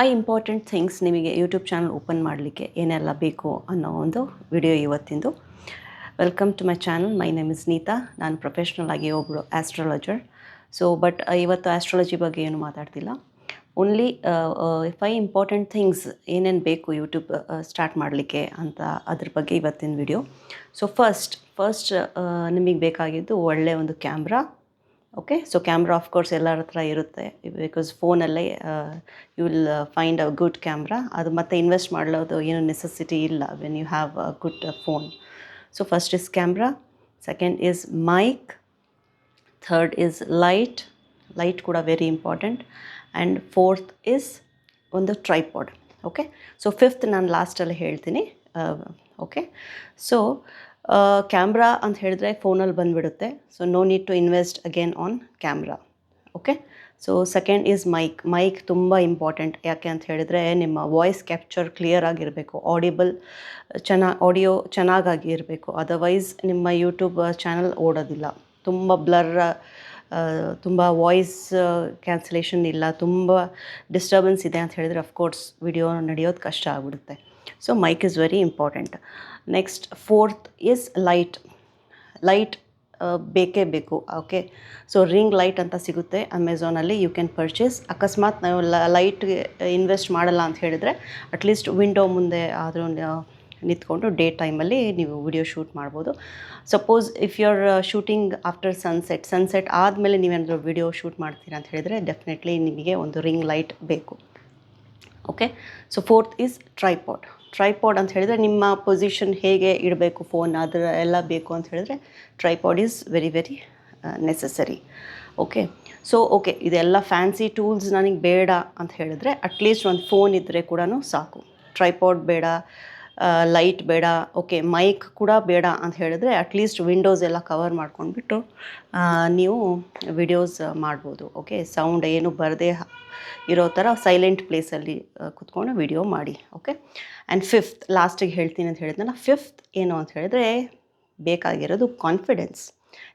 Important things ನಿಮಗೆ YouTube channel open ಮಾಡಲಿಕ್ಕೆ ಏನೆಲ್ಲ ಬೇಕು ಅನ್ನೋ ಒಂದು ವಿಡಿಯೋ ಇವತ್ತಿಂದು. Welcome to my channel. My name is Neeta. ನಾನು ಪ್ರೊಫೆಷ್ನಲ್ ಆಗಿ ಒಬ್ಬಳು ಆಸ್ಟ್ರಾಲಜರ್. ಬಟ್ ಇವತ್ತು ಆಸ್ಟ್ರಾಲಜಿ ಬಗ್ಗೆ ಏನು ಮಾತಾಡ್ತಿಲ್ಲ. ಓನ್ಲಿ 5 ಇಂಪಾರ್ಟೆಂಟ್ ಥಿಂಗ್ಸ್ ಏನೇನು ಬೇಕು ಯೂಟ್ಯೂಬ್ ಸ್ಟಾರ್ಟ್ ಮಾಡಲಿಕ್ಕೆ ಅಂತ ಅದ್ರ ಬಗ್ಗೆ ಇವತ್ತಿನ ವಿಡಿಯೋ. ಫಸ್ಟ್ ನಿಮಗೆ ಬೇಕಾಗಿದ್ದು ಒಳ್ಳೆಯ ಒಂದು camera. Okay, so camera of course ಎಲ್ಲರ ಹತ್ರ ಇರುತ್ತೆ, ಬಿಕಾಸ್ ಫೋನಲ್ಲೇ you will find a good camera. ಅದು ಮತ್ತೆ ಇನ್ವೆಸ್ಟ್ ಮಾಡಲೋದು ಏನು ನೆಸೆಸಿಟಿ ಇಲ್ಲ when you have a good phone. So first is camera, second is mic, third is light ಕೂಡ very important, and fourth is ಒಂದು ಟ್ರೈಪಾಡ್. ಓಕೆ, ಸೊ ಫಿಫ್ತ್ ನಾನು ಲಾಸ್ಟಲ್ಲಿ ಹೇಳ್ತೀನಿ. ಓಕೆ, ಸೊ ಕ್ಯಾಮ್ರಾ ಅಂತ ಹೇಳಿದ್ರೆ ಫೋನಲ್ಲಿ ಬಂದುಬಿಡುತ್ತೆ, so no need to invest again on camera. Okay, so second is mic ತುಂಬ ಇಂಪಾರ್ಟೆಂಟ್. ಯಾಕೆ ಅಂತ ಹೇಳಿದರೆ ನಿಮ್ಮ ವಾಯ್ಸ್ ಕ್ಯಾಪ್ಚರ್ ಕ್ಲಿಯರ್ ಆಗಿರಬೇಕು, ಆಡಿಯೋ ಚೆನ್ನಾಗಿ ಇರಬೇಕು. ಅದರ್ವೈಸ್ ನಿಮ್ಮ ಯೂಟ್ಯೂಬ್ ಚಾನಲ್ ಓಡೋದಿಲ್ಲ. ತುಂಬ ಬ್ಲರ್, ತುಂಬ ವಾಯ್ಸ್ ಕ್ಯಾನ್ಸಲೇಷನ್ ಇಲ್ಲ, ತುಂಬ ಡಿಸ್ಟರ್ಬೆನ್ಸ್ ಇದೆ ಅಂತ ಹೇಳಿದರೆ ಅಫ್ಕೋರ್ಸ್ ವಿಡಿಯೋ ನಡೆಯೋದು ಕಷ್ಟ ಆಗಿಬಿಡುತ್ತೆ. So mic is very important. Next fourth is light ಬೇಕೇ ಬೇಕು. ಓಕೆ, ಸೊ ರಿಂಗ್ ಲೈಟ್ ಅಂತ ಸಿಗುತ್ತೆ ಅಮೆಝಾನಲ್ಲಿ, ಯು ಕ್ಯಾನ್ ಪರ್ಚೇಸ್. ಅಕಸ್ಮಾತ್ ನಾವು ಲೈಟ್ಗೆ ಇನ್ವೆಸ್ಟ್ ಮಾಡಲ್ಲ ಅಂತ ಹೇಳಿದರೆ ಅಟ್ಲೀಸ್ಟ್ ವಿಂಡೋ ಮುಂದೆ ಆದರೂ ನಿಂತ್ಕೊಂಡು ಡೇ ಟೈಮಲ್ಲಿ ನೀವು ವಿಡಿಯೋ ಶೂಟ್ ಮಾಡ್ಬೋದು. Suppose if you are shooting after sunset ಆದಮೇಲೆ ನೀವೇನಾದರೂ ವಿಡಿಯೋ ಶೂಟ್ ಮಾಡ್ತೀರಾ ಅಂತ ಹೇಳಿದರೆ ಡೆಫಿನೆಟ್ಲಿ ನಿಮಗೆ ಒಂದು ರಿಂಗ್ ಲೈಟ್ ಬೇಕು. Okay, so fourth is tripod ಅಂತ ಹೇಳಿದರೆ ನಿಮ್ಮ ಪೊಸಿಷನ್ ಹೇಗೆ ಇಡಬೇಕು ಫೋನ್ ಅದರ ಎಲ್ಲ ಬೇಕು ಅಂತ ಹೇಳಿದ್ರೆ tripod is very very necessary. Okay, okay, ಇದೆಲ್ಲ ಫ್ಯಾನ್ಸಿ ಟೂಲ್ಸ್ ನನಗೆ ಬೇಡ ಅಂತ ಹೇಳಿದ್ರೆ ಅಟ್ಲೀಸ್ಟ್ ಒಂದು ಫೋನ್ ಇದ್ದರೆ ಕೂಡ ಸಾಕು. ಟ್ರೈಪಾಡ್ ಬೇಡ, ಲೈಟ್ ಬೇಡ, ಓಕೆ, ಮೈಕ್ ಕೂಡ ಬೇಡ ಅಂತ ಹೇಳಿದ್ರೆ ಅಟ್ಲೀಸ್ಟ್ ವಿಂಡೋಸ್ ಎಲ್ಲ ಕವರ್ ಮಾಡ್ಕೊಂಡ್ಬಿಟ್ಟು ನೀವು ವಿಡಿಯೋಸ್ ಮಾಡ್ಬೋದು. ಓಕೆ, ಸೌಂಡ್ ಏನು ಬರದೇ ಇರೋ ಥರ ಸೈಲೆಂಟ್ ಪ್ಲೇಸಲ್ಲಿ ಕೂತ್ಕೊಂಡು ವಿಡಿಯೋ ಮಾಡಿ. ಓಕೆ, ಆ್ಯಂಡ್ ಫಿಫ್ತ್ ಲಾಸ್ಟಿಗೆ ಹೇಳ್ತೀನಿ ಅಂತ ಹೇಳಿದ್ನಲ್ಲ, ಫಿಫ್ತ್ ಏನು ಅಂತ ಹೇಳಿದ್ರೆ ಬೇಕಾಗಿರೋದು ಕಾನ್ಫಿಡೆನ್ಸ್.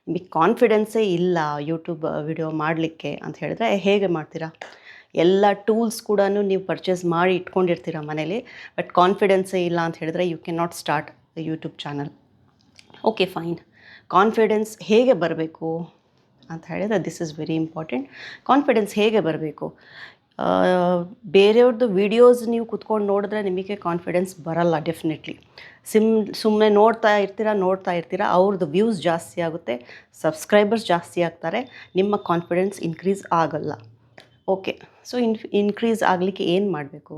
ನಿಮಗೆ ಕಾನ್ಫಿಡೆನ್ಸೇ ಇಲ್ಲ ಯೂಟ್ಯೂಬ್ ವಿಡಿಯೋ ಮಾಡಲಿಕ್ಕೆ ಅಂತ ಹೇಳಿದ್ರೆ ಹೇಗೆ ಮಾಡ್ತೀರಾ? ಎಲ್ಲ ಟೂಲ್ಸ್ ಕೂಡ ನೀವು ಪರ್ಚೇಸ್ ಮಾಡಿ ಇಟ್ಕೊಂಡಿರ್ತೀರ ಮನೇಲಿ, ಬಟ್ ಕಾನ್ಫಿಡೆನ್ಸೇ ಇಲ್ಲ ಅಂತ ಹೇಳಿದ್ರೆ you can not start YouTube channel. Okay, fine. Confidence ಹೇಗೆ ಬರಬೇಕು ಅಂತ ಹೇಳಿದ್ರೆ this is very important. Confidence ಹೇಗೆ ಬರಬೇಕು? ಬೇರೆಯವ್ರದ್ದು ವೀಡಿಯೋಸ್ ನೀವು ಕುತ್ಕೊಂಡು ನೋಡಿದ್ರೆ ನಿಮಗೆ ಕಾನ್ಫಿಡೆನ್ಸ್ ಬರಲ್ಲ ಡೆಫಿನೆಟ್ಲಿ. ಸುಮ್ಮನೆ ನೋಡ್ತಾ ಇರ್ತೀರ, ಅವ್ರದ್ದು ವ್ಯೂಸ್ ಜಾಸ್ತಿ ಆಗುತ್ತೆ, ಸಬ್ಸ್ಕ್ರೈಬರ್ಸ್ ಜಾಸ್ತಿ ಆಗ್ತಾರೆ, ನಿಮ್ಮ ಕಾನ್ಫಿಡೆನ್ಸ್ ಇನ್ಕ್ರೀಸ್ ಆಗಲ್ಲ. ಓಕೆ, ಸೊ ಇನ್ಕ್ರೀಸ್ ಆಗಲಿಕ್ಕೆ ಏನು ಮಾಡಬೇಕು?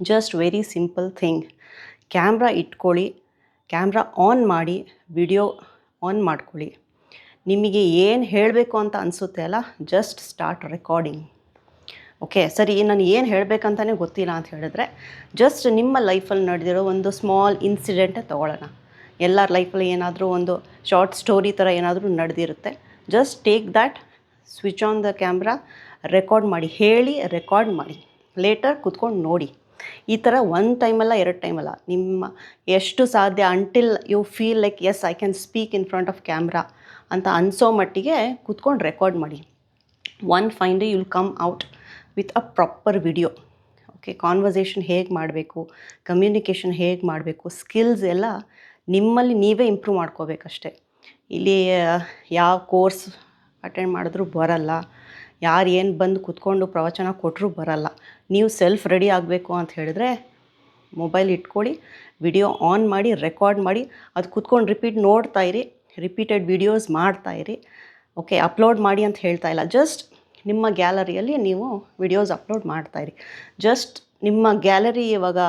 Just very simple thing. Camera ಇಟ್ಕೊಳ್ಳಿ, ಕ್ಯಾಮ್ರಾ ಆನ್ ಮಾಡಿ, ವಿಡಿಯೋ ಆನ್ ಮಾಡ್ಕೊಳ್ಳಿ. ನಿಮಗೆ ಏನು ಹೇಳಬೇಕು ಅಂತ ಅನಿಸುತ್ತೆ ಅಲ್ಲ, ಜಸ್ಟ್ ಸ್ಟಾರ್ಟ್ ರೆಕಾರ್ಡಿಂಗ್. ಓಕೆ, ಸರಿ, ನಾನು ಏನು ಹೇಳಬೇಕಂತಲೇ ಗೊತ್ತಿಲ್ಲ ಅಂತ ಹೇಳಿದ್ರೆ ಜಸ್ಟ್ ನಿಮ್ಮ ಲೈಫಲ್ಲಿ ನಡೆದಿರೋ ಒಂದು ಸ್ಮಾಲ್ ಇನ್ಸಿಡೆಂಟೇ ತೊಗೊಳ್ಳೋಣ. ಎಲ್ಲರ ಲೈಫಲ್ಲಿ ಏನಾದರೂ ಒಂದು ಶಾರ್ಟ್ ಸ್ಟೋರಿ ಥರ ಏನಾದರೂ ನಡೆದಿರುತ್ತೆ. Just take that, switch on the camera, record ಮಾಡಿ, ರೆಕಾರ್ಡ್ ಮಾಡಿ, ಲೇಟರ್ ಕೂತ್ಕೊಂಡು ನೋಡಿ. ಈ ಥರ 1 ಟೈಮಲ್ಲ 2 ಟೈಮಲ್ಲ, ನಿಮ್ಮ ಎಷ್ಟು ಸಾಧ್ಯ until you feel like as I can speak in front of camera ಅಂತ ಅನಿಸೋ ಮಟ್ಟಿಗೆ ಕೂತ್ಕೊಂಡು ರೆಕಾರ್ಡ್ ಮಾಡಿ. One fine day you will come out with a proper video. Okay, conversation ಹೇಗೆ ಮಾಡಬೇಕು, ಕಮ್ಯುನಿಕೇಷನ್ ಹೇಗೆ ಮಾಡಬೇಕು, ಸ್ಕಿಲ್ಸ್ ಎಲ್ಲ ನಿಮ್ಮಲ್ಲಿ ನೀವೇ ಇಂಪ್ರೂವ್ ಮಾಡ್ಕೋಬೇಕಷ್ಟೆ. ಇಲ್ಲಿ ಯಾವ ಕೋರ್ಸ್ ಅಟೆಂಡ್ ಮಾಡಿದ್ರೂ ಬರಲ್ಲ, ಯಾರು ಏನು ಬಂದು ಕೂತ್ಕೊಂಡು ಪ್ರವಚನ ಕೊಟ್ಟರೂ ಬರಲ್ಲ. ನೀವು ಸೆಲ್ಫ್ ರೆಡಿ ಆಗಬೇಕು ಅಂತ ಹೇಳಿದ್ರೆ ಮೊಬೈಲ್ ಇಟ್ಕೊಳ್ಳಿ, ವಿಡಿಯೋ ಆನ್ ಮಾಡಿ, ರೆಕಾರ್ಡ್ ಮಾಡಿ, ಅದು ಕೂತ್ಕೊಂಡು ನೋಡ್ತಾ ಇರಿ, ರಿಪೀಟೆಡ್ ವಿಡಿಯೋಸ್ ಮಾಡ್ತಾಯಿರಿ. ಓಕೆ, ಅಪ್ಲೋಡ್ ಮಾಡಿ ಅಂತ ಹೇಳ್ತಾ ಇಲ್ಲ, ಜಸ್ಟ್ ನಿಮ್ಮ ಗ್ಯಾಲರಿಯಲ್ಲಿ ನೀವು ವಿಡಿಯೋಸ್ ಅಪ್ಲೋಡ್ ಮಾಡ್ತಾಯಿರಿ. ಜಸ್ಟ್ ನಿಮ್ಮ ಗ್ಯಾಲರಿ ಇವಾಗ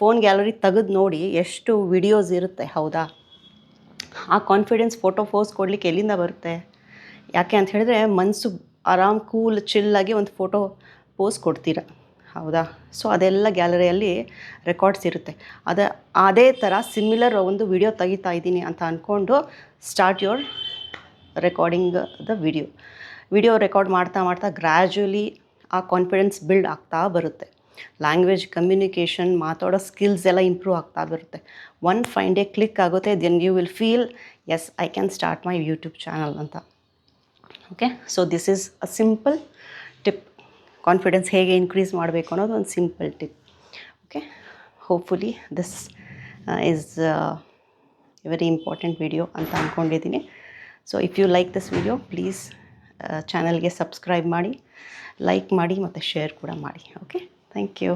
ಫೋನ್ ಗ್ಯಾಲರಿ ತೆಗೆದು ನೋಡಿ ಎಷ್ಟು ವಿಡಿಯೋಸ್ ಇರುತ್ತೆ, ಹೌದಾ? ಆ ಕಾನ್ಫಿಡೆನ್ಸ್ ಫೋಟೋ ಪೋಸ್ ಕೊಡಲಿಕ್ಕೆ ಎಲ್ಲಿಂದ ಬರುತ್ತೆ? ಯಾಕೆ ಅಂತ ಹೇಳಿದ್ರೆ ಮನಸ್ಸು ಆರಾಮ್ ಕೂಲ್ ಚಿಲ್ಲಾಗಿ ಒಂದು ಫೋಟೋ ಪೋಸ್ ಕೊಡ್ತೀರ, ಹೌದಾ? ಸೊ ಅದೆಲ್ಲ ಗ್ಯಾಲರಿಯಲ್ಲಿ ರೆಕಾರ್ಡ್ಸ್ ಇರುತ್ತೆ. ಅದೇ ಥರ ಸಿಮಿಲರ್ ಒಂದು ವಿಡಿಯೋ ತೆಗಿತಾ ಇದ್ದೀನಿ ಅಂತ ಅಂದ್ಕೊಂಡು start your recording the video record ಮಾಡ್ತಾ ಗ್ರ್ಯಾಜುವಲಿ ಆ ಕಾನ್ಫಿಡೆನ್ಸ್ ಬಿಲ್ಡ್ ಆಗ್ತಾ ಬರುತ್ತೆ. ಲ್ಯಾಂಗ್ವೇಜ್, ಕಮ್ಯುನಿಕೇಷನ್, ಮಾತಾಡೋ ಸ್ಕಿಲ್ಸ್ ಎಲ್ಲ ಇಂಪ್ರೂವ್ ಆಗ್ತಾ ಬರುತ್ತೆ. ಒನ್ ಫೈನ್ ಡೇ ಕ್ಲಿಕ್ ಆಗುತ್ತೆ, then you will feel as I can start my YouTube channel ಅಂತ. Okay, so this is a simple tip. Confidence ಹೇಗೆ ಇನ್ಕ್ರೀಸ್ ಮಾಡಬೇಕು ಅನ್ನೋದು ಒಂದು simple tip. Okay, hopefully this is very important video ಅಂತ ಅಂದ್ಕೊಂಡಿದ್ದೀನಿ. So if you like this video please ಚಾನಲ್ಗೆ subscribe ಮಾಡಿ, like ಮಾಡಿ ಮತ್ತು ಶೇರ್ ಕೂಡ ಮಾಡಿ. Okay, thank you.